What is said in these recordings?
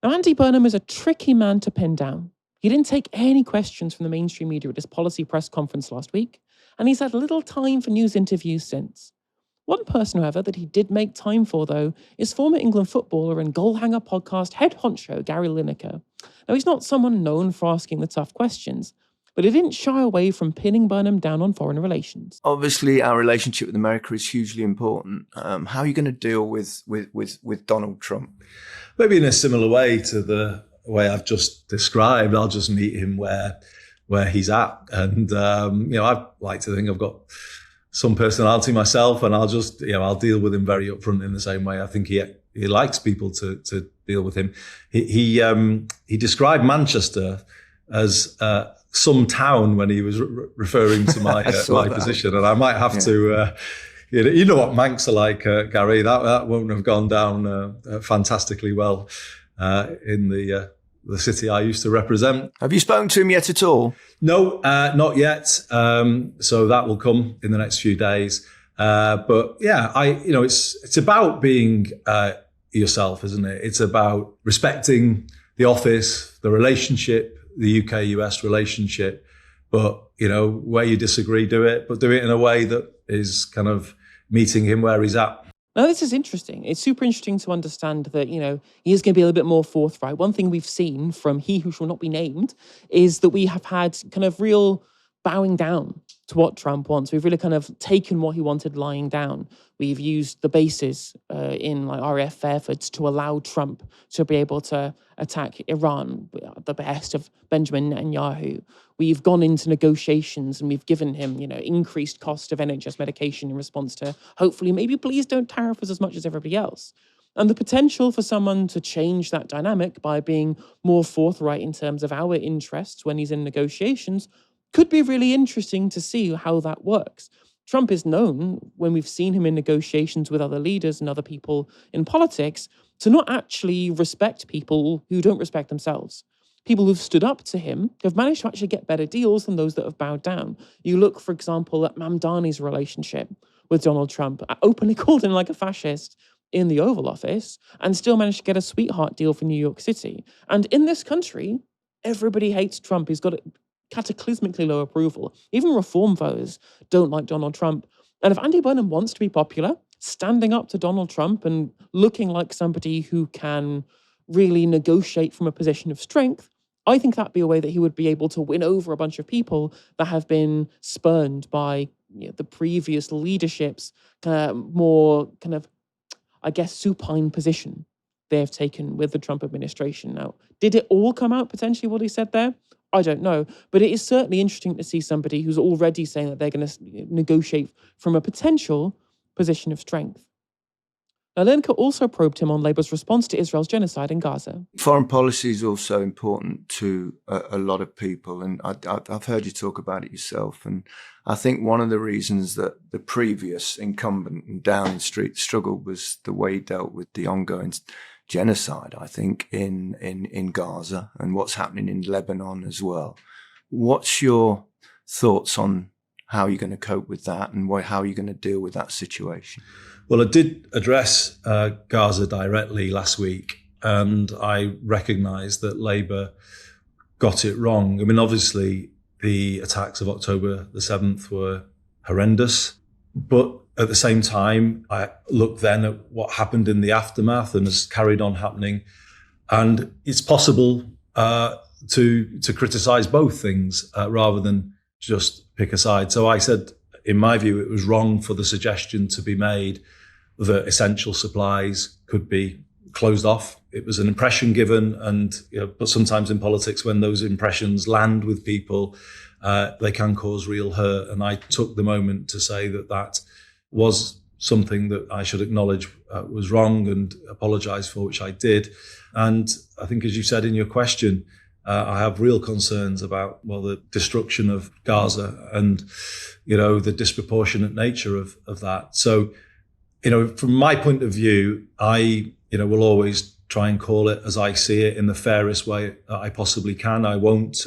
Now, Andy Burnham is a tricky man to pin down. He didn't take any questions from the mainstream media at his policy press conference last week, and he's had little time for news interviews since. One person, however, that he did make time for, though, is former England footballer and Goalhanger podcast head honcho Gary Lineker. Now, he's not someone known for asking the tough questions, but he didn't shy away from pinning Burnham down on foreign relations. Obviously, our relationship with America is hugely important. How are you going to deal with Donald Trump? Maybe in a similar way to the way I've just described. I'll just meet him where he's at. And, I like to think I've got some personality myself, and I'll just, I'll deal with him very upfront in the same way. I think he likes people to deal with him. He described Manchester as some town when he was referring to my position, and I might have to. You know what Manx are like, Gary. That won't have gone down fantastically well in the city I used to represent. Have you spoken to him yet at all? No, not yet. So that will come in the next few days. But yeah, it's about being yourself, isn't it? It's about respecting the office, the relationship, the UK-US relationship. But, where you disagree, do it, but do it in a way that is kind of meeting him where he's at. Now, this is interesting. It's super interesting to understand that, he is going to be a little bit more forthright. One thing we've seen from He Who Shall Not Be Named is that we have had kind of real bowing down to what Trump wants. We've really kind of taken what he wanted lying down. We've used the bases in RAF efforts to allow Trump to be able to attack Iran at the behest of Benjamin Netanyahu. We've gone into negotiations and we've given him, increased cost of NHS medication in response to hopefully maybe please don't tariff us as much as everybody else. And the potential for someone to change that dynamic by being more forthright in terms of our interests when he's in negotiations could be really interesting to see how that works. Trump is known, when we've seen him in negotiations with other leaders and other people in politics, to not actually respect people who don't respect themselves. People who've stood up to him have managed to actually get better deals than those that have bowed down. You look, for example, at Mamdani's relationship with Donald Trump, openly called him like a fascist in the Oval Office, and still managed to get a sweetheart deal for New York City. And in this country, everybody hates Trump. He's got cataclysmically low approval. Even reform voters don't like Donald Trump. And if Andy Burnham wants to be popular, standing up to Donald Trump and looking like somebody who can really negotiate from a position of strength, I think that'd be a way that he would be able to win over a bunch of people that have been spurned by the previous leadership's more kind of, supine position they have taken with the Trump administration. Now, did it all come out potentially what he said there? I don't know, but it is certainly interesting to see somebody who's already saying that they're going to negotiate from a potential position of strength. Now, Lineker also probed him on Labour's response to Israel's genocide in Gaza. Foreign policy is also important to a lot of people, and I've heard you talk about it yourself. And I think one of the reasons that the previous incumbent in Downing Street struggled was the way he dealt with the ongoing genocide, I think, in Gaza and what's happening in Lebanon as well. What's your thoughts on how you're going to cope with that and how you're going to deal with that situation? Well, I did address Gaza directly last week, and I recognised that Labour got it wrong. I mean, obviously, the attacks of October the 7th were horrendous, but at the same time, I looked then at what happened in the aftermath and has carried on happening. And it's possible to criticise both things rather than just pick a side. So I said, in my view, it was wrong for the suggestion to be made that essential supplies could be closed off. It was an impression given, and but sometimes in politics, when those impressions land with people, they can cause real hurt. And I took the moment to say that was something that I should acknowledge was wrong and apologise for, which I did. And I think, as you said in your question, I have real concerns about, the destruction of Gaza and, the disproportionate nature of that. So, from my point of view, I, will always try and call it as I see it in the fairest way that I possibly can. I won't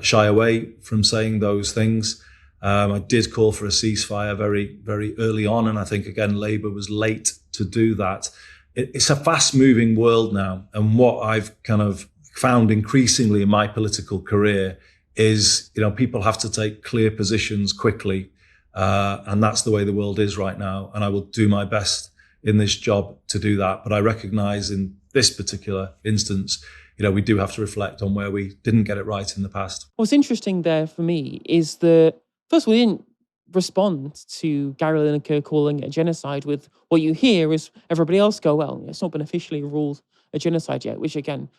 shy away from saying those things. I did call for a ceasefire very, very early on. And I think, again, Labour was late to do that. it's a fast-moving world now. And what I've kind of found increasingly in my political career is, people have to take clear positions quickly. And that's the way the world is right now. And I will do my best in this job to do that. But I recognize in this particular instance, we do have to reflect on where we didn't get it right in the past. What's interesting there for me is that, first of all, we didn't respond to Gary Lineker calling it a genocide with what you hear is everybody else go, well, it's not been officially ruled a genocide yet, which again,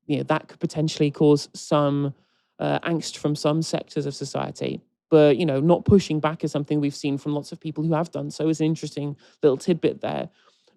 that could potentially cause some angst from some sectors of society. But, not pushing back is something we've seen from lots of people who have done so. It's an interesting little tidbit there.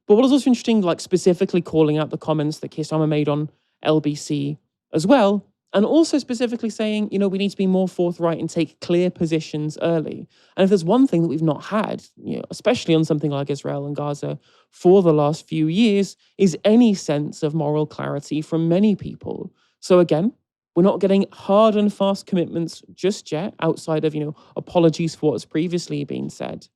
But what was also interesting, like specifically calling out the comments that Keir Starmer made on LBC as well, and also specifically saying, we need to be more forthright and take clear positions early. And if there's one thing that we've not had, especially on something like Israel and Gaza for the last few years, is any sense of moral clarity from many people. So again, we're not getting hard and fast commitments just yet, outside of, apologies for what's previously been said.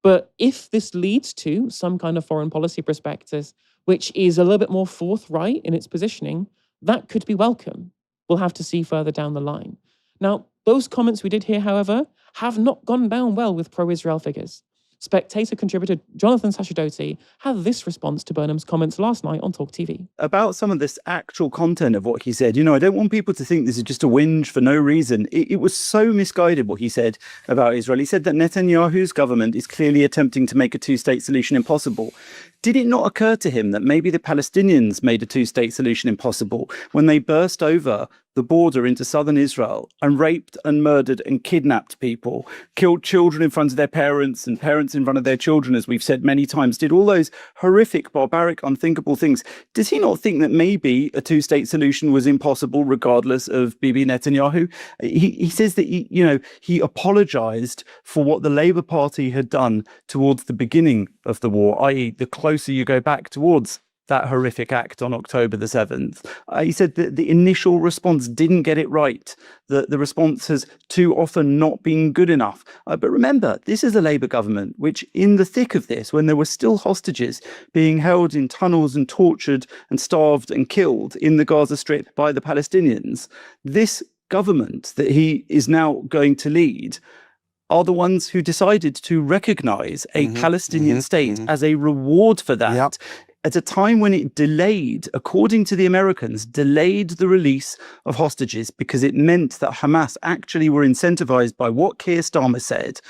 But if this leads to some kind of foreign policy prospectus, which is a little bit more forthright in its positioning, that could be welcome. We'll have to see further down the line. Now, those comments we did hear, however, have not gone down well with pro-Israel figures. Spectator contributor Jonathan Sacerdoti had this response to Burnham's comments last night on Talk TV. About some of this actual content of what he said, I don't want people to think this is just a whinge for no reason. It was so misguided what he said about Israel. He said that Netanyahu's government is clearly attempting to make a two-state solution impossible. Did it not occur to him that maybe the Palestinians made a two-state solution impossible when they burst over the border into southern Israel and raped and murdered and kidnapped people, killed children in front of their parents and parents in front of their children, as we've said many times, did all those horrific, barbaric, unthinkable things? Does he not think that maybe a two-state solution was impossible regardless of Bibi Netanyahu? He says that he apologized for what the Labour Party had done towards the beginning of the war, i.e. the closer you go back towards that horrific act on October the 7th. He said that the initial response didn't get it right, that the response has too often not been good enough. But remember, this is a Labour government, which in the thick of this, when there were still hostages being held in tunnels and tortured and starved and killed in the Gaza Strip by the Palestinians, this government that he is now going to lead are the ones who decided to recognize a Palestinian state as a reward for that. Yep. At a time when it delayed, according to the Americans, delayed the release of hostages because it meant that Hamas actually were incentivized by what Keir Starmer said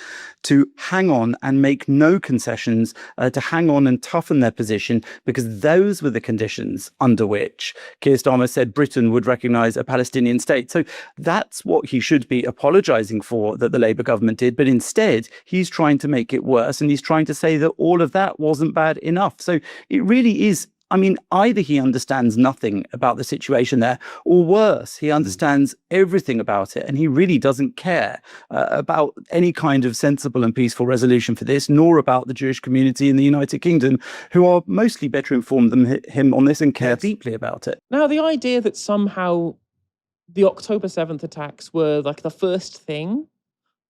to hang on and make no concessions, to hang on and toughen their position, because those were the conditions under which Keir Starmer said Britain would recognize a Palestinian state. So that's what he should be apologizing for that the Labour government did. But instead, he's trying to make it worse, and he's trying to say that all of that wasn't bad enough. So it really is, either he understands nothing about the situation there, or worse, he understands everything about it, and he really doesn't care about any kind of sensible and peaceful resolution for this, nor about the Jewish community in the United Kingdom, who are mostly better informed than him on this and care deeply about it. Now, the idea that somehow the October 7th attacks were like the first thing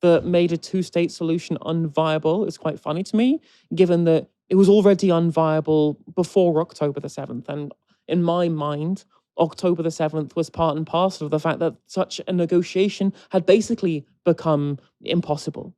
that made a two-state solution unviable is quite funny to me, given that it was already unviable before October the 7th. And in my mind, October the 7th was part and parcel of the fact that such a negotiation had basically become impossible.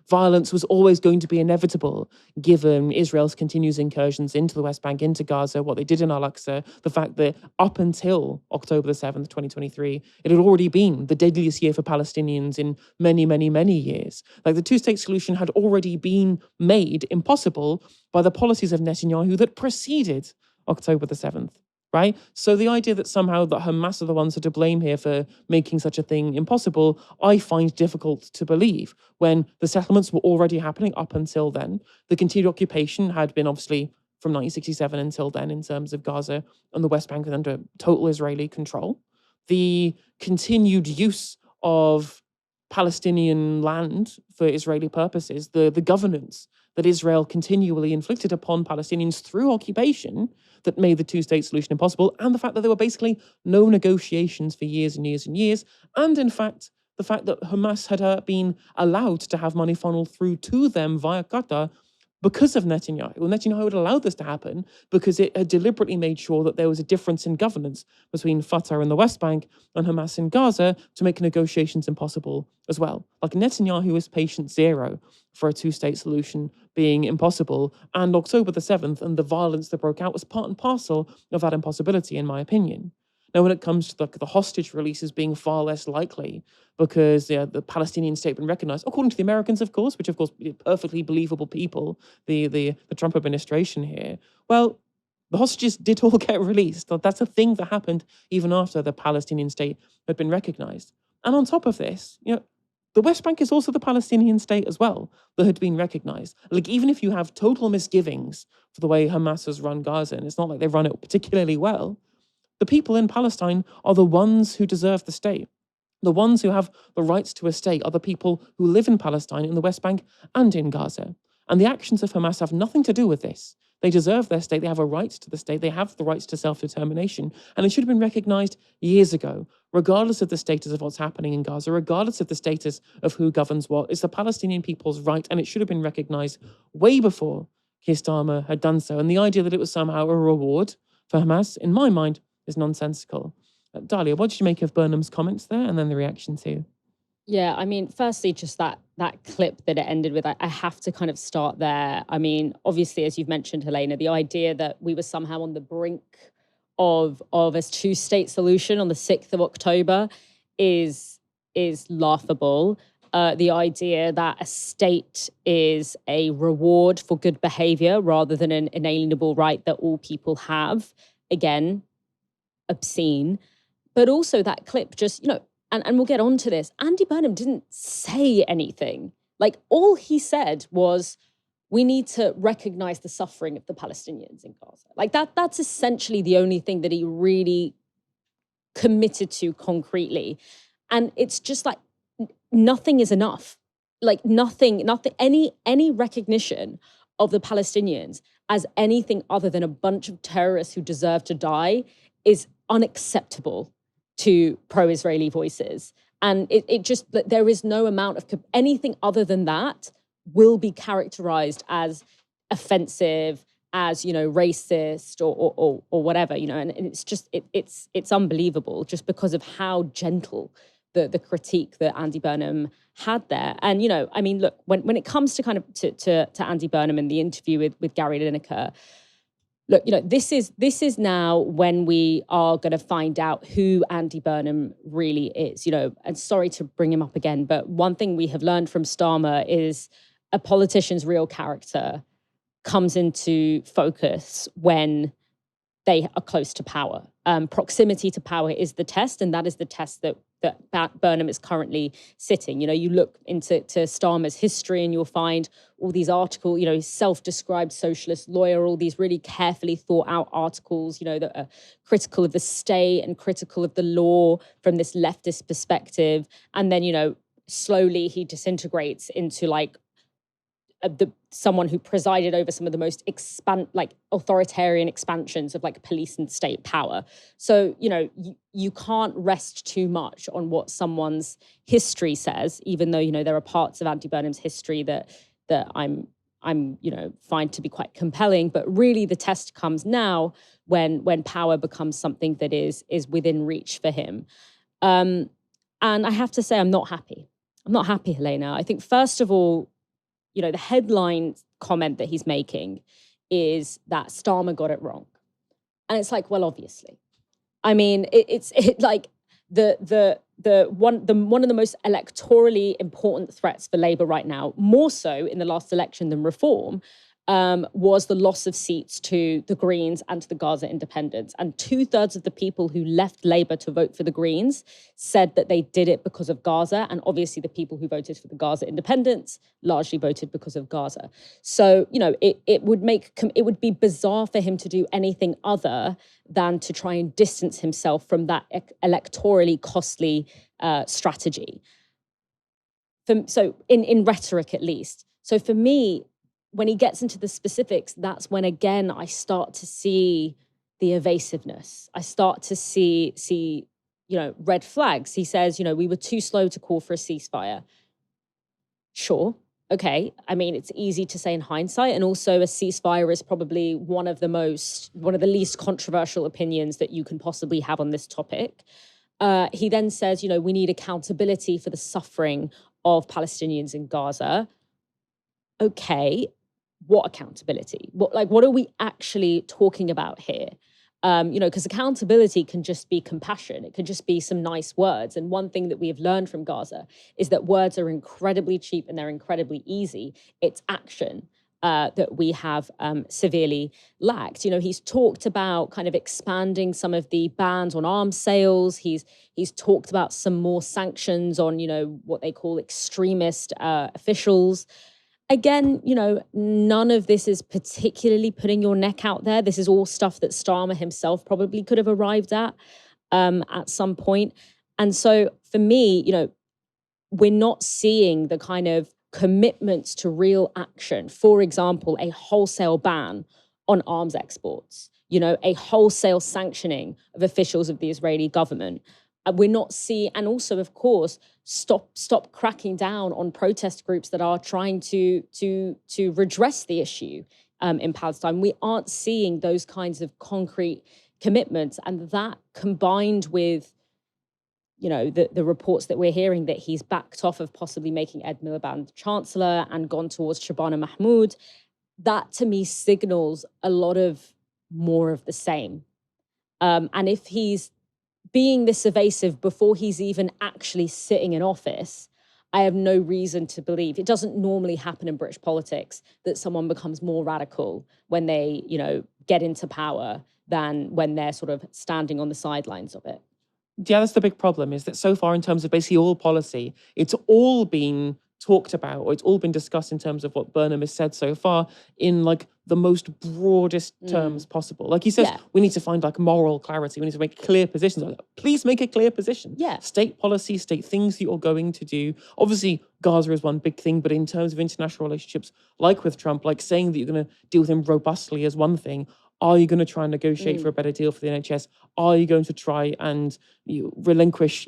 Violence was always going to be inevitable, given Israel's continuous incursions into the West Bank, into Gaza, what they did in Al-Aqsa, the fact that up until October the 7th, 2023, it had already been the deadliest year for Palestinians in many, many, many years. Like, the two-state solution had already been made impossible by the policies of Netanyahu that preceded October the 7th. Right? So the idea that somehow that Hamas are the ones who are to blame here for making such a thing impossible, I find difficult to believe, when the settlements were already happening up until then. The continued occupation had been obviously from 1967 until then in terms of Gaza and the West Bank under total Israeli control. The continued use of Palestinian land for Israeli purposes, the governance that Israel continually inflicted upon Palestinians through occupation that made the two-state solution impossible, and the fact that there were basically no negotiations for years and years and years, and in fact, the fact that Hamas had been allowed to have money funneled through to them via Qatar because of Netanyahu. Well, Netanyahu had allowed this to happen because it had deliberately made sure that there was a difference in governance between Fatah in the West Bank and Hamas in Gaza to make negotiations impossible as well. Like, Netanyahu is patient zero for a two-state solution being impossible, and October the 7th and the violence that broke out was part and parcel of that impossibility, in my opinion. Now, when it comes to the hostage releases being far less likely because the Palestinian state been recognized, according to the Americans, of course, which, of course, perfectly believable people, the Trump administration here, well, the hostages did all get released. That's a thing that happened even after the Palestinian state had been recognized. And on top of this, the West Bank is also the Palestinian state as well that had been recognized. Like, even if you have total misgivings for the way Hamas has run Gaza, and it's not like they've run it particularly well, the people in Palestine are the ones who deserve the state. The ones who have the rights to a state are the people who live in Palestine, in the West Bank, and in Gaza. And the actions of Hamas have nothing to do with this. They deserve their state. They have a right to the state. They have the rights to self-determination. And it should have been recognized years ago, regardless of the status of what's happening in Gaza, regardless of the status of who governs what. It's the Palestinian people's right, and it should have been recognized way before Keir Starmer had done so. And the idea that it was somehow a reward for Hamas, in my mind, is nonsensical. Dalia, what did you make of Burnham's comments there, and then the reaction too? Yeah, I mean, firstly, just that clip that it ended with, I have to kind of start there. I mean, obviously, as you've mentioned, Helena, the idea that we were somehow on the brink of a two-state solution on the 6th of October is laughable. The idea that a state is a reward for good behavior rather than an inalienable right that all people have, again, obscene. But also that clip just, and we'll get on to this, Andy Burnham didn't say anything. Like, all he said was, we need to recognize the suffering of the Palestinians in Gaza. Like, that's essentially the only thing that he really committed to concretely. And it's just like, nothing is enough. Like, nothing, any recognition of the Palestinians as anything other than a bunch of terrorists who deserve to die is unacceptable to pro-Israeli voices. And it just, there is no amount of anything other than that will be characterized as offensive, as, racist or whatever, and it's just, it's unbelievable just because of how gentle the critique that Andy Burnham had there. And, I mean, look, when it comes to kind of to Andy Burnham in the interview with Gary Lineker, look, this is now when we are going to find out who Andy Burnham really is, and sorry to bring him up again, but one thing we have learned from Starmer is a politician's real character comes into focus when they are close to power. Proximity to power is the test, and that is the test that Burnham is currently sitting. You look into Starmer's history and you'll find all these articles, self-described socialist lawyer, all these really carefully thought out articles, that are critical of the state and critical of the law from this leftist perspective. And then, slowly he disintegrates into someone who presided over some of the most authoritarian expansions of police and state power. So, you can't rest too much on what someone's history says, even though, there are parts of Andy Burnham's history that I'm find to be quite compelling. But really the test comes now when power becomes something that is within reach for him. And I have to say, I'm not happy. I'm not happy, Helena. I think, first of all, the headline comment that he's making is that Starmer got it wrong. And it's like, well, obviously. I mean, it's like the one of the most electorally important threats for Labour right now, more so in the last election than reform, was the loss of seats to the Greens and to the Gaza Independents. And 2/3 of the people who left Labour to vote for the Greens said that they did it because of Gaza. And obviously the people who voted for the Gaza Independents largely voted because of Gaza. So, it would be bizarre for him to do anything other than to try and distance himself from that electorally costly strategy. So in rhetoric, at least. So for me, when he gets into the specifics, that's when, again, I start to see the evasiveness. I start to see red flags. He says, we were too slow to call for a ceasefire. Sure. okay, I mean, it's easy to say in hindsight, and also a ceasefire is probably one of the least controversial opinions that you can possibly have on this topic. He then says, we need accountability for the suffering of Palestinians in Gaza. Okay, what accountability? What are we actually talking about here? Because accountability can just be compassion. It can just be some nice words. And one thing that we have learned from Gaza is that words are incredibly cheap and they're incredibly easy. It's action that we have severely lacked. He's talked about kind of expanding some of the bans on arms sales. He's talked about some more sanctions on, what they call extremist officials. Again, none of this is particularly putting your neck out there. This is all stuff that Starmer himself probably could have arrived at some point. And so for me, we're not seeing the kind of commitments to real action. For example, a wholesale ban on arms exports, a wholesale sanctioning of officials of the Israeli government. We're not seeing, and also, of course, stop cracking down on protest groups that are trying to redress the issue in Palestine. We aren't seeing those kinds of concrete commitments, and that combined with, the reports that we're hearing that he's backed off of possibly making Ed Miliband chancellor and gone towards Shabana Mahmoud, that to me signals a lot of more of the same. And if he's being this evasive before he's even actually sitting in office, I have no reason to believe. It doesn't normally happen in British politics that someone becomes more radical when they, get into power than when they're sort of standing on the sidelines of it. Yeah, that's the big problem, is that so far in terms of basically all policy, it's all been talked about, or it's all been discussed in terms of what Burnham has said so far in the most broadest terms possible. Like he says, we need to find moral clarity. We need to make clear positions. Please make a clear position. Yeah. State policy, state things that you're going to do. Obviously, Gaza is one big thing, but in terms of international relationships, like with Trump, saying that you're going to deal with him robustly is one thing. Are you going to try and negotiate for a better deal for the NHS? Are you going to try and relinquish,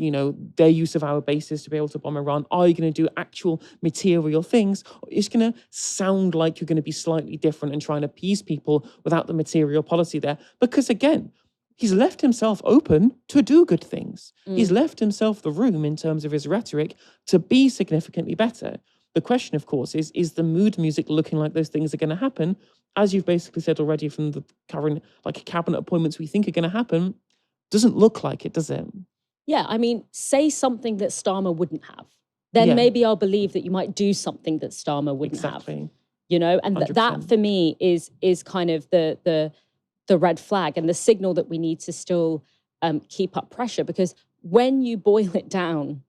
their use of our bases to be able to bomb Iran? Are you going to do actual material things? Or it's going to sound like you're going to be slightly different and try and appease people without the material policy there? Because again, he's left himself open to do good things. He's left himself the room in terms of his rhetoric to be significantly better. The question, of course, is the mood music looking like those things are going to happen? As you've basically said already from the current cabinet appointments we think are going to happen, doesn't look like it, does it? Yeah, I mean, say something that Starmer wouldn't have. Then maybe I'll believe that you might do something that Starmer wouldn't have. And that for me is kind of the red flag and the signal that we need to still keep up pressure, because when you boil it down,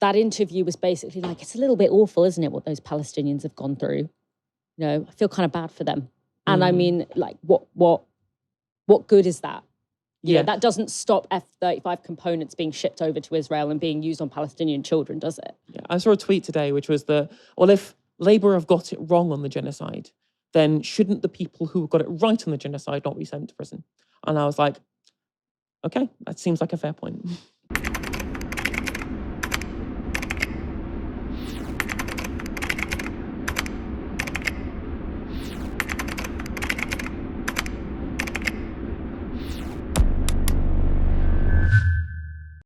that interview was basically it's a little bit awful, isn't it, what those Palestinians have gone through? I feel kind of bad for them. And I mean, what good is that? That doesn't stop F-35 components being shipped over to Israel and being used on Palestinian children, does it? Yeah, I saw a tweet today, which was if Labour have got it wrong on the genocide, then shouldn't the people who got it right on the genocide not be sent to prison? And I was like, okay, that seems like a fair point.